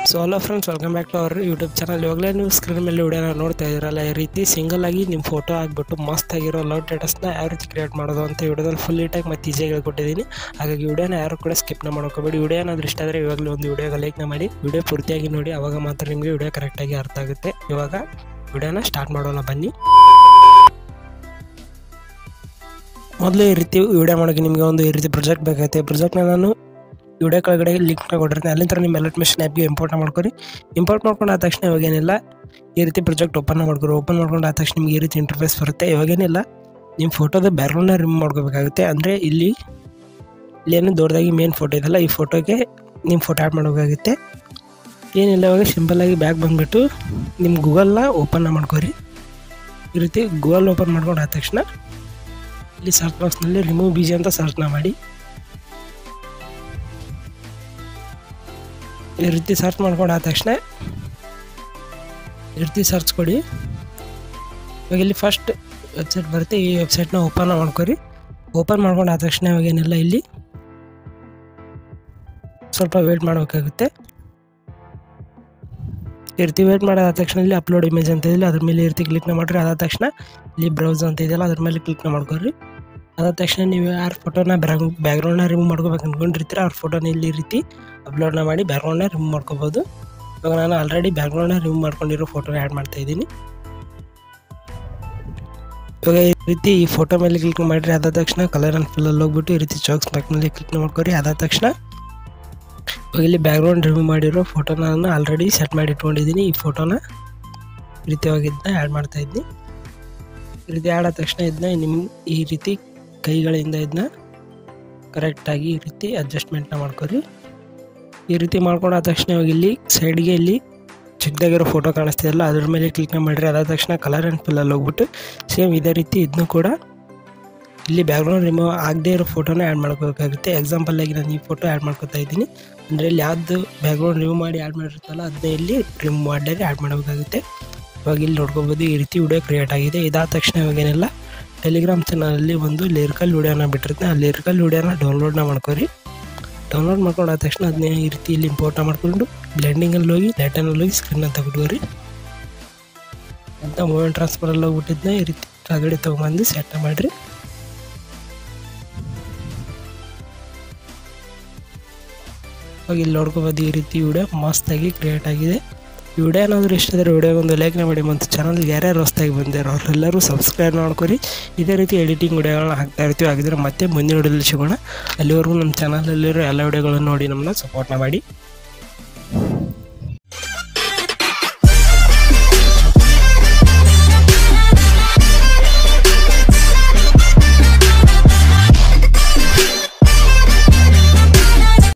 So hello friends, welcome back to our YouTube channel. ಇವಾಗಲೇ ನೀವು screen ಮೇಲೆ ವಿಡಿಯೋನ ನೋಡ್ತಾ ಇದ್ದೀರಲ್ಲ, ಈ ರೀತಿ ಸಿಂಗಲ್ ಆಗಿ ನಿಮ್ಮ ಫೋಟೋ ಆಗಿಬಿಟ್ಟು ಮಸ್ತ್ ಆಗಿರೋ ಲವ್ ಸ್ಟೇಟಸ್ನ ಯಾವ ರೀತಿ ಕ್ರಿಯೇಟ್ ಮಾಡೋದು ಅಂತ ವಿಡಿಯೋದಲ್ಲಿ ಫುಲ್ ನೀಟಾಗಿ ಮತ್ತು ಈಸಿಯಾಗಿ ಹೇಳ್ಕೊಟ್ಟಿದ್ದೀನಿ. ಹಾಗಾಗಿ ವಿಡಿಯೋನ ಯಾರು ಕೂಡ ಸ್ಕಿಪ್ನ ಮಾಡ್ಕೋಬೇಡಿ. ವಿಡಿಯೋ ಏನಾದರೂ ಇಷ್ಟ ಆದರೆ ಇವಾಗಲೇ ಒಂದು ವಿಡಿಯೋಗೆ ಲೈಕ್ನ ಮಾಡಿ, ವಿಡಿಯೋ ಪೂರ್ತಿಯಾಗಿ ನೋಡಿ, ಅವಾಗ ಮಾತ್ರ ನಿಮಗೆ ವಿಡಿಯೋ ಕರೆಕ್ಟಾಗಿ ಅರ್ಥ ಆಗುತ್ತೆ. ಇವಾಗ ವಿಡಿಯೋನ ಸ್ಟಾರ್ಟ್ ಮಾಡೋಣ ಬನ್ನಿ. ಮೊದಲು ಈ ರೀತಿ ವಿಡಿಯೋ ಮಾಡೋಕ್ಕೆ ನಿಮಗೆ ಒಂದು ಈ ರೀತಿ ಪ್ರಾಜೆಕ್ಟ್ ಬೇಕಾಗುತ್ತೆ. ಪ್ರಾಜೆಕ್ಟ್ನ ನಾನು ವಿಡಿಯೋ ಕೆಳಗಡೆ ಲಿಂಕ್ನ ಕೊಟ್ಟಿರ್ತೀನಿ, ಅಲ್ಲಿಂದ ನಿಮ್ಮ ಎಲೆಕ್ಟ್ರಿಷನ್ ಆ್ಯಪ್ಗೆ ಇಂಪೋರ್ಟ್ ಮಾಡ್ಕೊರಿ. ಇಂಪೋರ್ಟ್ ಮಾಡ್ಕೊಂಡು ಆದ ತಕ್ಷಣ ಇವಾಗೇನಿಲ್ಲ, ಈ ರೀತಿ ಪ್ರಾಜೆಕ್ಟ್ ಓಪನ್ ಮಾಡ್ಕೊರಿ. ಓಪನ್ ಮಾಡ್ಕೊಂಡು ಆದ ತಕ್ಷಣ ನಿಮಗೆ ಈ ರೀತಿ ಇಂಟರ್ಫೇಸ್ ಬರುತ್ತೆ. ಇವಾಗೇನಿಲ್ಲ, ನಿಮ್ಮ ಫೋಟೋದ ಬ್ಯಾಕ್ಗ್ರೌಂಡ್ನ ರಿಮೂವ್ ಮಾಡ್ಕೋಬೇಕಾಗುತ್ತೆ. ಅಂದರೆ ಇಲ್ಲೇನು ದೊಡ್ಡದಾಗಿ ಮೇನ್ ಫೋಟೋ ಇದೆಲ್ಲ, ಈ ಫೋಟೋಗೆ ನಿಮ್ಮ ಫೋಟೋ ಆ್ಯಡ್ ಮಾಡಬೇಕಾಗುತ್ತೆ. ಏನಿಲ್ಲ, ಇವಾಗ ಸಿಂಪಲ್ಲಾಗಿ ಬ್ಯಾಕ್ ಬಂದುಬಿಟ್ಟು ನಿಮ್ಮ ಗೂಗಲ್ನ ಓಪನ್ನ ಮಾಡ್ಕೊರಿ. ಈ ರೀತಿ ಗೂಗಲ್ ಓಪನ್ ಮಾಡ್ಕೊಂಡು ಆದ ತಕ್ಷಣ ಇಲ್ಲಿ ಸರ್ಚ್ ಬಾಕ್ಸ್ನಲ್ಲಿ ರಿಮೂವ್ BG ಅಂತ ಸರ್ಚ್ನ ಮಾಡಿ. ಈ ರೀತಿ ಸರ್ಚ್ ಮಾಡ್ಕೊಂಡು ಆದ ತಕ್ಷಣ ಈ ರೀತಿ ಸರ್ಚ್ ಕೊಡಿ. ಇವಾಗ ಇಲ್ಲಿ ಫಸ್ಟ್ ವೆಬ್ಸೈಟ್ ಬರುತ್ತೆ, ಈ ವೆಬ್ಸೈಟ್ನ ಓಪನ್ ಮಾಡ್ಕೊರಿ. ಓಪನ್ ಮಾಡ್ಕೊಂಡು ಆದ ತಕ್ಷಣ ಇವಾಗೇನಿಲ್ಲ, ಇಲ್ಲಿ ಸ್ವಲ್ಪ ವೇಟ್ ಮಾಡಬೇಕಾಗುತ್ತೆ. ಈ ರೀತಿ ವೇಟ್ ಮಾಡೋದಾದ ತಕ್ಷಣ ಇಲ್ಲಿ ಅಪ್ಲೋಡ್ ಇಮೇಜ್ ಅಂತ ಇದೆಯಲ್ಲ, ಅದ್ರ ಮೇಲೆ ಈ ರೀತಿ ಕ್ಲಿಕ್ನ ಮಾಡಿರಿ. ಅದಾದ ತಕ್ಷಣ ಇಲ್ಲಿ ಬ್ರೌಸ್ ಅಂತ ಇದೆಯಲ್ಲ, ಅದ್ರ ಮೇಲೆ ಕ್ಲಿಕ್ನ ಮಾಡ್ಕೊರಿ. ಅದಾದ ತಕ್ಷಣ ನೀವು ಯಾರ ಫೋಟೋನ ಬ್ಯಾಕ್ಗ್ರೌಂಡ್ನ ರಿಮೂವ್ ಮಾಡ್ಕೋಬೇಕು ಅಂದ್ಕೊಂಡಿರ್ತೀರ, ಅವ್ರ ಫೋಟೋನ ಇಲ್ಲಿ ಈ ರೀತಿ ಅಪ್ಲೋಡ್ನ ಮಾಡಿ ಬ್ಯಾಕ್ಗ್ರೌಂಡ್ನ ರಿಮೂವ್ ಮಾಡ್ಕೋಬೋದು. ಇವಾಗ ನಾನು ಆಲ್ರೆಡಿ ಬ್ಯಾಕ್ಗ್ರೌಂಡ್ನ ರಿಮೂವ್ ಮಾಡ್ಕೊಂಡಿರೋ ಫೋಟೋನ ಆ್ಯಡ್ ಮಾಡ್ತಾ ಇದ್ದೀನಿ. ಇವಾಗ ಈ ರೀತಿ ಈ ಫೋಟೋ ಮೇಲೆ ಕ್ಲಿಕ್ ಮಾಡಿರಿ. ಅದಾದ ತಕ್ಷಣ ಕಲರ್ ಆ್ಯಂಡ್ ಫಿಲ್ಲಲ್ಲಿ ಹೋಗ್ಬಿಟ್ಟು ಈ ರೀತಿ ಚಾಕ್ಸ್ ಬ್ಯಾಕ್ ಮೇಲೆ ಕ್ಲಿಕ್ನ ಮಾಡ್ಕೊರಿ. ಅದಾದ ತಕ್ಷಣ ಇವಾಗ ಇಲ್ಲಿ ಬ್ಯಾಕ್ಗ್ರೌಂಡ್ ರಿಮೂವ್ ಮಾಡಿರೋ ಫೋಟೋನ ನಾನು ಆಲ್ರೆಡಿ ಸೆಟ್ ಮಾಡಿ ಇಟ್ಕೊಂಡಿದ್ದೀನಿ. ಈ ಫೋಟೋನ ಈ ರೀತಿಯಾಗಿ ಇದನ್ನ ಆ್ಯಡ್ ಮಾಡ್ತಾ ಇದ್ದೀನಿ. ಈ ರೀತಿ ಆ್ಯಡ್ ಆದ ತಕ್ಷಣ ಇದನ್ನ ಈ ರೀತಿ ಕೈಗಳಿಂದ ಇದನ್ನ ಕರೆಕ್ಟಾಗಿ ಈ ರೀತಿ ಅಡ್ಜಸ್ಟ್ಮೆಂಟ್ನ ಮಾಡ್ಕೊರಿ. ಈ ರೀತಿ ಮಾಡ್ಕೊಂಡಾದ ತಕ್ಷಣ ಇವಾಗ ಇಲ್ಲಿ ಸೈಡ್ಗೆ ಇಲ್ಲಿ ಚಿಕ್ಕದಾಗಿರೋ ಫೋಟೋ ಕಾಣಿಸ್ತಿದೆಯಲ್ಲ, ಅದ್ರ ಮೇಲೆ ಕ್ಲಿಕ್ನ ಮಾಡಿರಿ. ಅದಾದ ತಕ್ಷಣ ಕಲರ್ ಆ್ಯಂಡ್ ಫಿಲ್ಲಲ್ಲಿ ಹೋಗ್ಬಿಟ್ಟು ಸೇಮ್ ಇದೇ ರೀತಿ ಇದನ್ನು ಕೂಡ ಇಲ್ಲಿ ಬ್ಯಾಕ್ಗ್ರೌಂಡ್ ರಿಮೂವ್ ಆಗದೆ ಇರೋ ಫೋಟೋನ ಆ್ಯಡ್ ಮಾಡ್ಕೋಬೇಕಾಗುತ್ತೆ. ಎಕ್ಸಾಂಪಲ್ಲಾಗಿ ನಾನು ಈ ಫೋಟೋ ಆ್ಯಡ್ ಮಾಡ್ಕೊತಾ ಇದ್ದೀನಿ. ಅಂದರೆ ಇಲ್ಲಿ ಯಾವ್ದು ಬ್ಯಾಕ್ಗ್ರೌಂಡ್ ರಿಮೂವ್ ಮಾಡಿ ಆ್ಯಡ್ ಮಾಡಿರುತ್ತಲ್ಲ, ಅದನ್ನೇ ಇಲ್ಲಿ ರಿಮೂವ್ ಮಾಡಿ ಆ್ಯಡ್ ಮಾಡಬೇಕಾಗುತ್ತೆ. ಇವಾಗ ಇಲ್ಲಿ ನೋಡ್ಕೋಬೋದು, ಈ ರೀತಿ ವಿಡಿಯೋ ಕ್ರಿಯೇಟ್ ಆಗಿದೆ. ಇದಾದ ತಕ್ಷಣ ಇವಾಗೇನೆಲ್ಲ ಟೆಲಿಗ್ರಾಮ್ ಚಾನಲಲ್ಲಿ ಒಂದು ಲಿರಿಕಲ್ ವಿಡಿಯೋನ ಬಿಟ್ಟಿರ್ತೀನಿ. ಆ ಲಿರಿಕಲ್ ವಿಡಿಯೋನ ಡೌನ್ಲೋಡ್ನ ಮಾಡ್ಕೊರಿ. ಡೌನ್ಲೋಡ್ ಮಾಡ್ಕೊಂಡು ಆದ ತಕ್ಷಣ ಅದನ್ನೇ ಈ ರೀತಿ ಇಲ್ಲಿ ಇಂಪೋರ್ಟ್ನ ಮಾಡ್ಕೊಂಡು ಬ್ಲೆಂಡಿಂಗಲ್ಲಿ ಹೋಗಿ ಲೈಟನಲ್ಲಿ ಹೋಗಿ ಸ್ಕ್ರೀನ್ ಅಂತ ಬಿಟ್ಕೋರಿ. ಅಂತ ಮೂಮೆಂಟ್ ಟ್ರಾನ್ಸ್ಫರಲ್ಲಿ ಹೋಗ್ಬಿಟ್ಟಿದ್ನ ಈ ರೀತಿ ಕೆಳಗಡೆ ತೊಗೊಂಬಂದು ಸೆಟ್ನ ಮಾಡಿರಿ. ಇವಾಗ ಇಲ್ಲಿ ನೋಡ್ಕೋಬೋದು, ಈ ರೀತಿ ವಿಡಿಯೋ ಮಸ್ತಾಗಿ ಕ್ರಿಯೇಟ್ ಆಗಿದೆ. ಈ ವಿಡಿಯೋ ಏನಾದರೂ ಇಷ್ಟ ಆದರೆ ವಿಡಿಯೋಗೆ ಒಂದು ಲೈಕ್ನ ಮಾಡಿ, ಮತ್ತು ಚಾನಲ್ಗೆ ಯಾರ್ಯಾರು ಹೊಸ್ದಾಗಿ ಬಂದಿರೋ ಅವರೆಲ್ಲರೂ ಸಬ್ಸ್ಕ್ರೈಬ್ ಮಾಡ್ಕೊರಿ. ಇದೇ ರೀತಿ ಎಡಿಟಿಂಗ್ ವಿಡಿಯೋಗಳನ್ನ ಹಾಕ್ತಾ ಇರ್ತೀವಿ. ಹಾಗಿದ್ರೆ ಮತ್ತೆ ಮುಂದಿನ ವಿಡಿಯೋದಲ್ಲಿ ಸಿಗೋಣ. ಅಲ್ಲಿವರೆಗೂ ನಮ್ಮ ಚಾನಲಲ್ಲಿರೋ ಎಲ್ಲ ವಿಡಿಯೋಗಳನ್ನು ನೋಡಿ ನಮ್ಮನ್ನ ಸಪೋರ್ಟ್ನ ಮಾಡಿ.